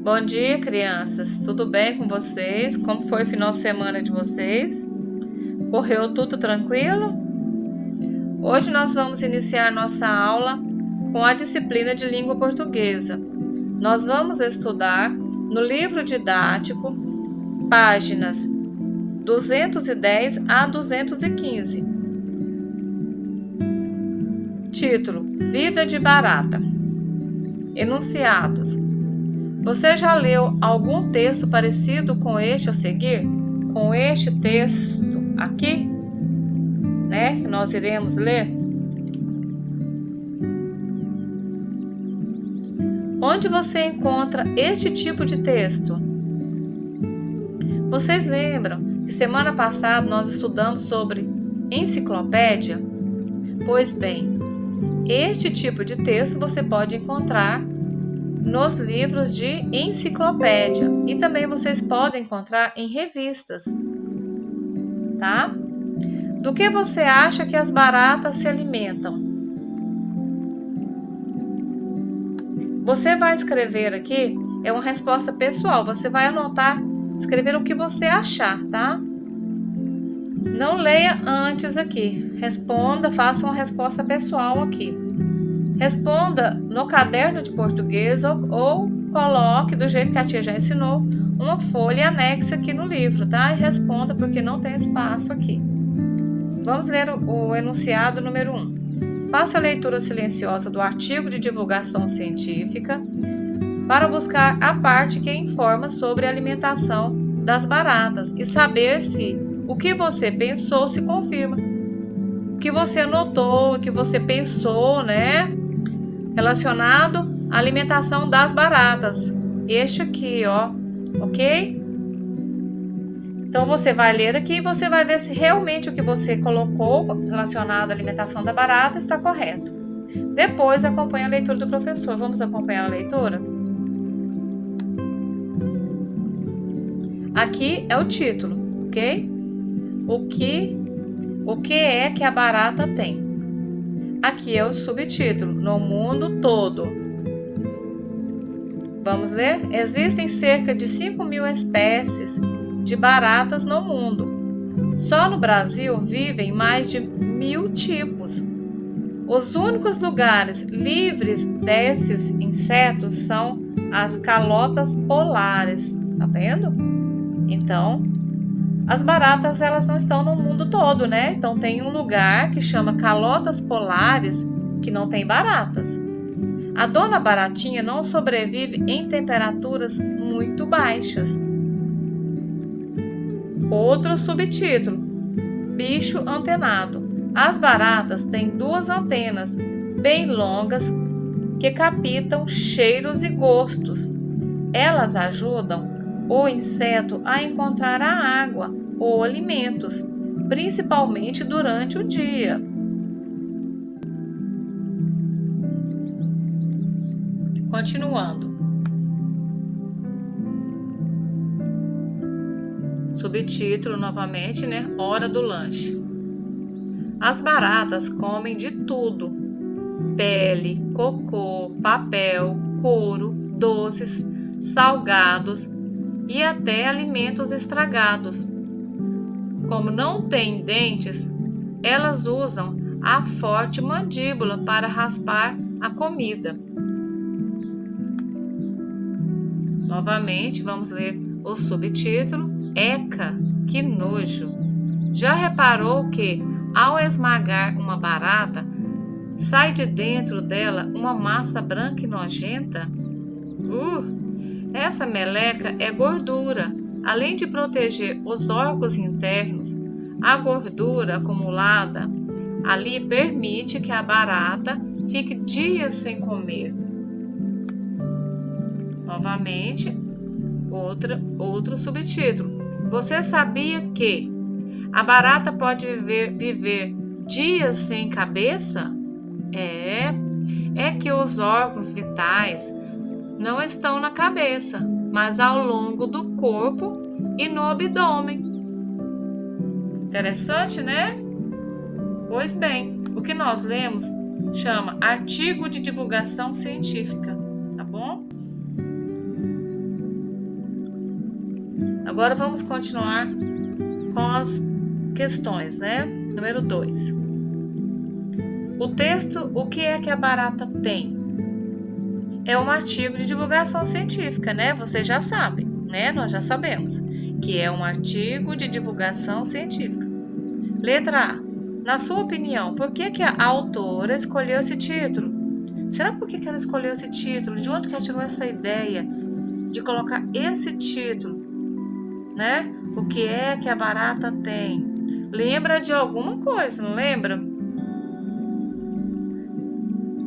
Bom dia, crianças. Tudo bem com vocês? Como foi o final de semana de vocês? Correu tudo tranquilo? Hoje nós vamos iniciar nossa aula com a disciplina de língua portuguesa. Nós vamos estudar no livro didático, páginas 210 a 215. Título: Vida de barata. Enunciados. Você já leu algum texto parecido com este a seguir? Com este texto aqui, né? Que nós iremos ler. Onde você encontra este tipo de texto? Vocês lembram que semana passada nós estudamos sobre enciclopédia? Pois bem, este tipo de texto você pode encontrar nos livros de enciclopédia e também vocês podem encontrar em revistas, tá? Do que você acha que as baratas se alimentam? Você vai escrever aqui, é uma resposta pessoal, você vai anotar, escrever o que você achar, tá? Não leia antes aqui, responda, faça uma resposta pessoal aqui. Responda no caderno de português ou coloque, do jeito que a tia já ensinou, uma folha anexa aqui no livro, tá? E responda porque não tem espaço aqui. Vamos ler o enunciado número 1. Faça a leitura silenciosa do artigo de divulgação científica para buscar a parte que informa sobre a alimentação das baratas e saber se o que você pensou se confirma. O que você anotou, o que você pensou, né? Relacionado à alimentação das baratas. Este aqui, ó, ok? Então, você vai ler aqui e você vai ver se realmente o que você colocou relacionado à alimentação da barata está correto. Depois, acompanhe a leitura do professor. Vamos acompanhar a leitura? Aqui é o título, ok? O que é que a barata tem? Aqui é o subtítulo, no mundo todo. Vamos ler? Existem cerca de 5.000 espécies de baratas no mundo. Só no Brasil vivem mais de 1.000 tipos. Os únicos lugares livres desses insetos são as calotas polares. Tá vendo? Então, as baratas, elas não estão no mundo todo, né? Então, tem um lugar que chama calotas polares que não tem baratas. A dona baratinha não sobrevive em temperaturas muito baixas. Outro subtítulo: bicho antenado. As baratas têm 2 antenas bem longas que captam cheiros e gostos. Elas ajudam o inseto a encontrar a água ou alimentos, principalmente durante o dia. Continuando. Subtítulo novamente, né? Hora do lanche. As baratas comem de tudo: pele, cocô, papel, couro, doces, salgados e até alimentos estragados. Como não têm dentes, elas usam a forte mandíbula para raspar a comida. Novamente, vamos ler o subtítulo. Eca, que nojo! Já reparou que, ao esmagar uma barata, sai de dentro dela uma massa branca e nojenta? Essa meleca é gordura. Além de proteger os órgãos internos, a gordura acumulada ali permite que a barata fique dias sem comer. Novamente, outro subtítulo. Você sabia que a barata pode viver dias sem cabeça? É que os órgãos vitais não estão na cabeça, mas ao longo do corpo e no abdômen. Interessante, né? Pois bem, o que nós lemos chama artigo de divulgação científica, tá bom? Agora vamos continuar com as questões, né? Número 2. O texto, o que é que a barata tem? É um artigo de divulgação científica, né? Vocês já sabem, né? Nós já sabemos que é um artigo de divulgação científica. Letra A. Na sua opinião, por que a autora escolheu esse título? Será por que ela escolheu esse título? De onde que ela tirou essa ideia de colocar esse título, né? O que é que a barata tem? Lembra de alguma coisa, não lembra?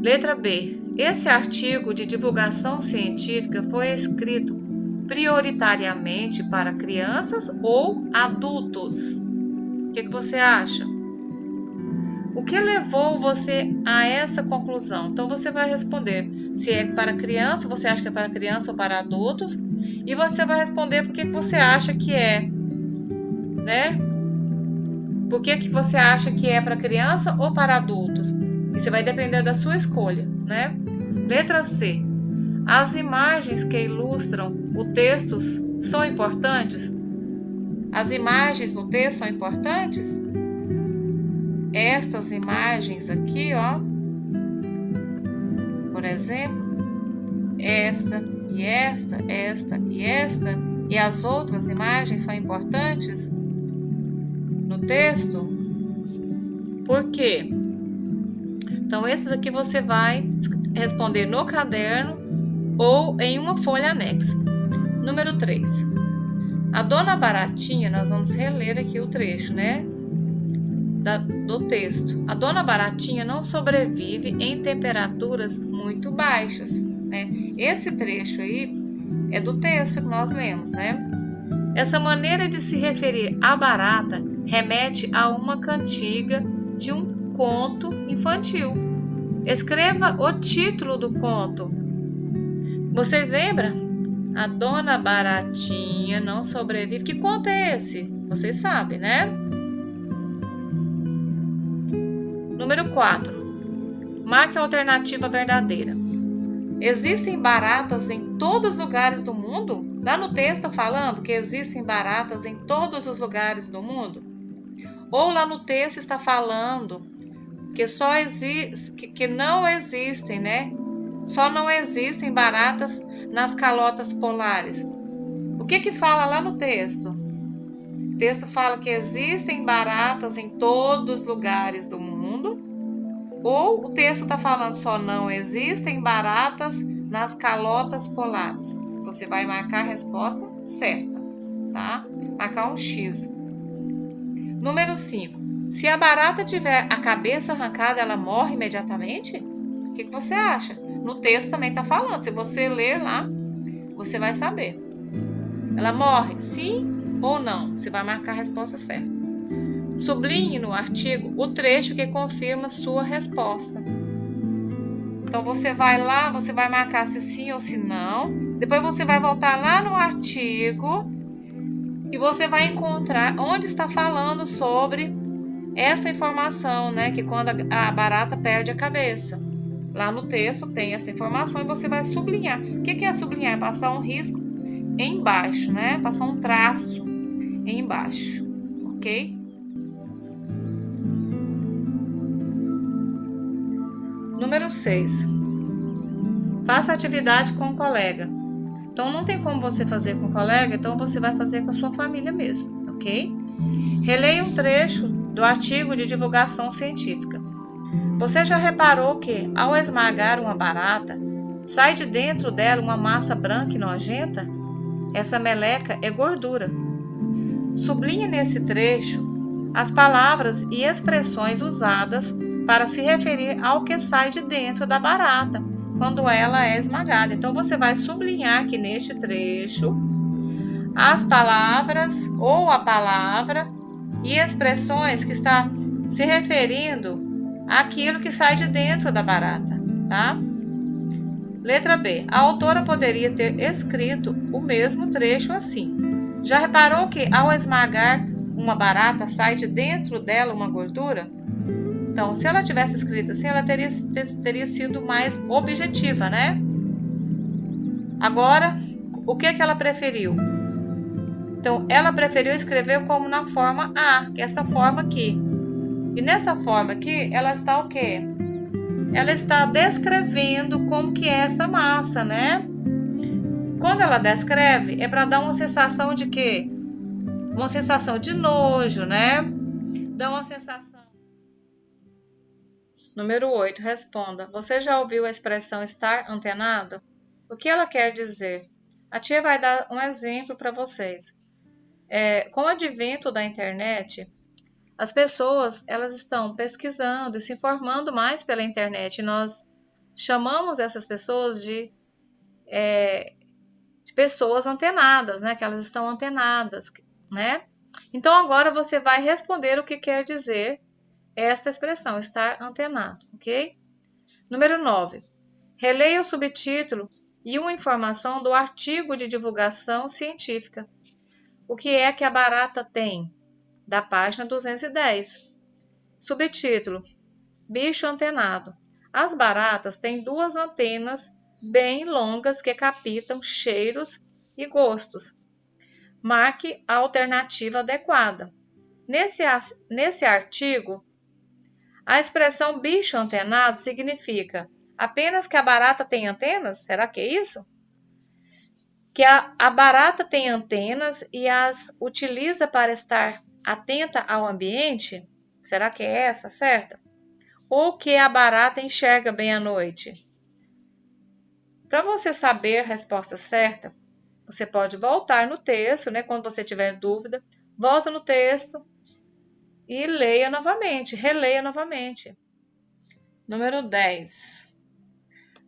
Letra B. Esse artigo de divulgação científica foi escrito prioritariamente para crianças ou adultos? O que você acha? O que levou você a essa conclusão? Então você vai responder se é para criança, você acha que é para criança ou para adultos, e você vai responder por que você acha que é, né? Por que você acha que é para criança ou para adultos? Isso vai depender da sua escolha, né? Letra C. As imagens que ilustram o texto são importantes? As imagens no texto são importantes? Estas imagens aqui, ó, por exemplo, esta e esta, esta e esta, e as outras imagens são importantes no texto? Por quê? Então, esses aqui você vai responder no caderno ou em uma folha anexa. Número 3. A Dona Baratinha, nós vamos reler aqui o trecho, né? Do texto. A Dona Baratinha não sobrevive em temperaturas muito baixas, né? Esse trecho aí é do texto que nós lemos, né? Essa maneira de se referir à barata remete a uma cantiga de um conto infantil. Escreva o título do conto. Vocês lembram? A Dona Baratinha não sobrevive. Que conto é esse? Vocês sabem, né? Número 4. Marque a alternativa verdadeira. Existem baratas em todos os lugares do mundo? Lá no texto falando que existem baratas em todos os lugares do mundo? Ou lá no texto está falando que que não existem, né? Só não existem baratas nas calotas polares. O que fala lá no texto? O texto fala que existem baratas em todos os lugares do mundo, ou o texto está falando só não existem baratas nas calotas polares? Você vai marcar a resposta certa, tá? Marcar um X. Número 5. Se a barata tiver a cabeça arrancada, ela morre imediatamente? O que você acha? No texto também está falando. Se você ler lá, você vai saber. Ela morre, sim ou não? Você vai marcar a resposta certa. Sublinhe no artigo o trecho que confirma sua resposta. Então, você vai lá, você vai marcar se sim ou se não. Depois você vai voltar lá no artigo e você vai encontrar onde está falando sobre essa informação, né? Que quando a barata perde a cabeça. Lá no texto tem essa informação e você vai sublinhar. O que é sublinhar? É passar um risco embaixo, né? Passar um traço embaixo, ok? Número 6. Faça atividade com um colega. Então, não tem como você fazer com um colega, então você vai fazer com a sua família mesmo, ok? Releia um trecho do artigo de divulgação científica. Você já reparou que, ao esmagar uma barata, sai de dentro dela uma massa branca e nojenta? Essa meleca é gordura. Sublinhe nesse trecho as palavras e expressões usadas para se referir ao que sai de dentro da barata quando ela é esmagada. Então, você vai sublinhar aqui neste trecho as palavras ou a palavra e expressões que está se referindo àquilo que sai de dentro da barata, tá? Letra B. A autora poderia ter escrito o mesmo trecho assim. Já reparou que ao esmagar uma barata sai de dentro dela uma gordura? Então, se ela tivesse escrito assim, ela teria sido mais objetiva, né? Agora, o que ela preferiu? Então, ela preferiu escrever como na forma A, que é essa forma aqui. E nessa forma aqui, ela está o quê? Ela está descrevendo como que é essa massa, né? Quando ela descreve, é para dar uma sensação de quê? Uma sensação de nojo, né? Dá uma sensação. Número 8, responda. Você já ouviu a expressão estar antenado? O que ela quer dizer? A tia vai dar um exemplo para vocês. Com o advento da internet, as pessoas elas estão pesquisando e se informando mais pela internet. Nós chamamos essas pessoas de pessoas antenadas, né? Que elas estão antenadas, né? Então agora você vai responder o que quer dizer esta expressão, estar antenado, ok? Número 9. Releia o subtítulo e uma informação do artigo de divulgação científica. O que é que a barata tem? Da página 210. Subtítulo: Bicho antenado. As baratas têm 2 antenas bem longas que captam cheiros e gostos. Marque a alternativa adequada. Nesse artigo, a expressão bicho antenado significa apenas que a barata tem antenas? Será que é isso? Que a barata tem antenas e as utiliza para estar atenta ao ambiente? Será que é essa certa? Ou que a barata enxerga bem à noite? Para você saber a resposta certa, você pode voltar no texto, né? Quando você tiver dúvida, volta no texto e leia novamente, releia novamente. Número 10.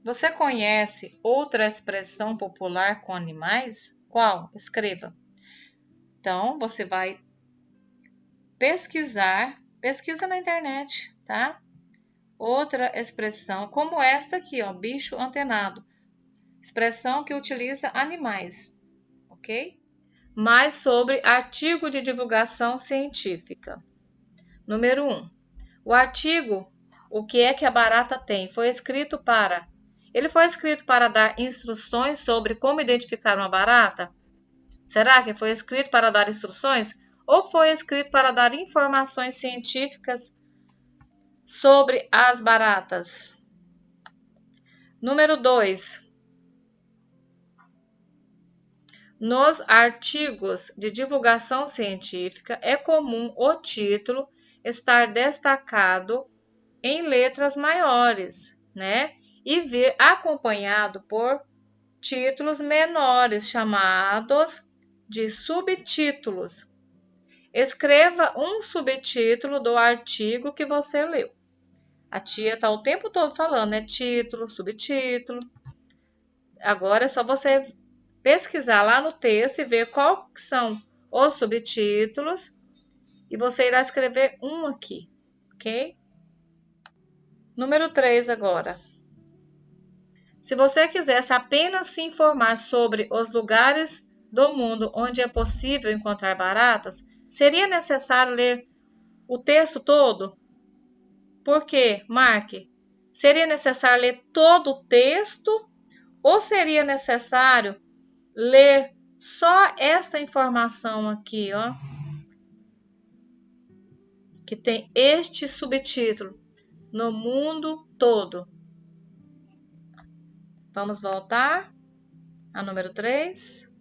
Você conhece outra expressão popular com animais? Qual? Escreva. Então, você vai pesquisa na internet, tá? Outra expressão, como esta aqui, ó, bicho antenado. Expressão que utiliza animais, ok? Mais sobre artigo de divulgação científica. Número 1. O artigo, o que é que a barata tem? Ele foi escrito para dar instruções sobre como identificar uma barata? Será que foi escrito para dar instruções? Ou foi escrito para dar informações científicas sobre as baratas? Número 2. Nos artigos de divulgação científica, é comum o título estar destacado em letras maiores, né? E vir acompanhado por títulos menores, chamados de subtítulos. Escreva um subtítulo do artigo que você leu. A tia está o tempo todo falando, né? Título, subtítulo. Agora é só você pesquisar lá no texto e ver quais são os subtítulos e você irá escrever um aqui, ok? Número 3 agora. Se você quisesse apenas se informar sobre os lugares do mundo onde é possível encontrar baratas, seria necessário ler o texto todo? Por quê? Marque. Seria necessário ler todo o texto ou seria necessário ler só esta informação aqui, ó, que tem este subtítulo, no mundo todo? Vamos voltar a número 3.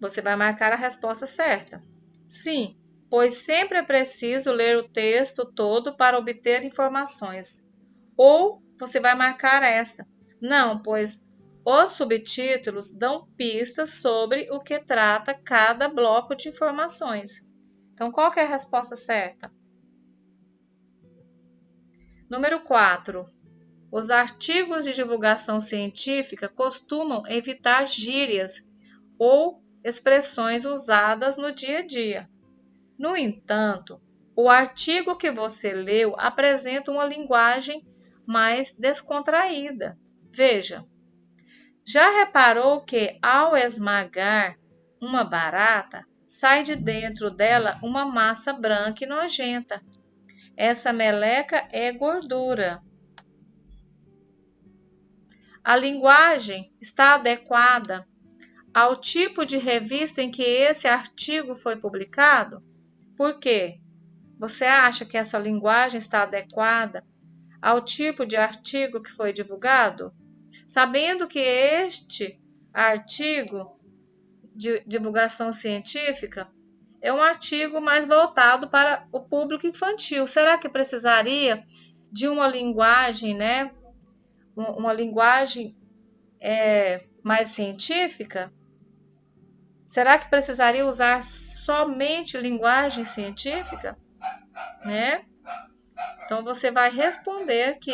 Você vai marcar a resposta certa. Sim, pois sempre é preciso ler o texto todo para obter informações. Ou você vai marcar esta. Não, pois os subtítulos dão pistas sobre o que trata cada bloco de informações. Então, qual que é a resposta certa? Número 4. Os artigos de divulgação científica costumam evitar gírias ou expressões usadas no dia a dia. No entanto, o artigo que você leu apresenta uma linguagem mais descontraída. Veja, já reparou que ao esmagar uma barata, sai de dentro dela uma massa branca e nojenta. Essa meleca é gordura. A linguagem está adequada ao tipo de revista em que esse artigo foi publicado? Por quê? Você acha que essa linguagem está adequada ao tipo de artigo que foi divulgado? Sabendo que este artigo de divulgação científica é um artigo mais voltado para o público infantil. Será que precisaria de uma linguagem, né? Uma linguagem mais científica? Será que precisaria usar somente linguagem científica? Né? Então você vai responder que